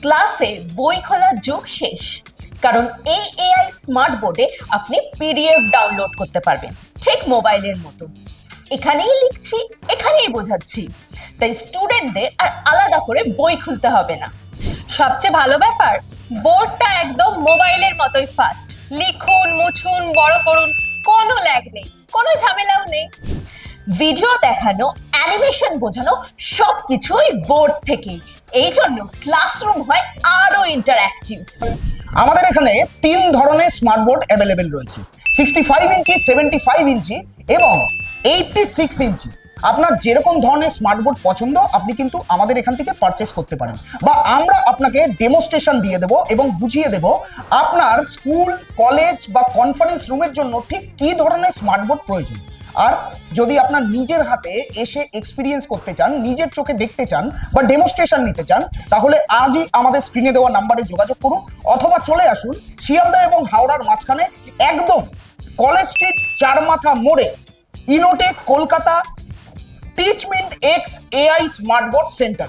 ক্লাসে বই খোলার যুগ শেষ, কারণ এই এআই স্মার্ট বোর্ডে আপনি পিডিএফ ডাউনলোড করতে পারবেন, ঠিক মোবাইলের মতো। এখানেই লিখছি, এখানেই বোঝাচ্ছি, তাই স্টুডেন্টদের আর আলাদা করে বই খুলতে হবে না। সবচেয়ে ভালো ব্যাপার, বোর্ডটা একদম মোবাইলের মতোই ফাস্ট। লিখুন, মুছুন, বড় করুন, কোনো ল্যাগ নেই, কোনো ঝামেলাও নেই। ভিডিও দেখানো, অ্যানিমেশন বোঝানো সবকিছুই বোর্ড থেকেই। এই জন্য ক্লাসরুম হয় আরো ইন্টারঅ্যাক্টিভ। আমাদের এখানে 3 ধরনের স্মার্ট বোর্ড অ্যাভেলেবেল রয়েছে, 65 ইঞ্চি, 75 ইঞ্চি এবং 86 ইঞ্চি। আপনার যেরকম ধরনের স্মার্ট বোর্ড পছন্দ আপনি কিন্তু আমাদের এখান থেকে পারচেস করতে পারেন, বা আমরা আপনাকে ডেমোস্ট্রেশন দিয়ে দেবো এবং বুঝিয়ে দেব আপনার স্কুল, কলেজ বা কনফারেন্স রুমের জন্য ঠিক কী ধরনের স্মার্ট বোর্ড প্রয়োজন। আর যদি আপনার নিজের হাতে এসে এক্সপিরিয়েন্স করতে চান, নিজের চোখে দেখতে চান বা ডেমোস্ট্রেশন নিতে চান, তাহলে আজই আমাদের স্ক্রিনে দেওয়া নাম্বারে যোগাযোগ করুন, অথবা চলে আসুন শিয়ালদা এবং হাওড়ার মাঝখানে একদম কলেজ স্ট্রিট 4 মাথা মোড়ে ইনোটেক কলকাতা টিচমেন্ট X AI smart board centre.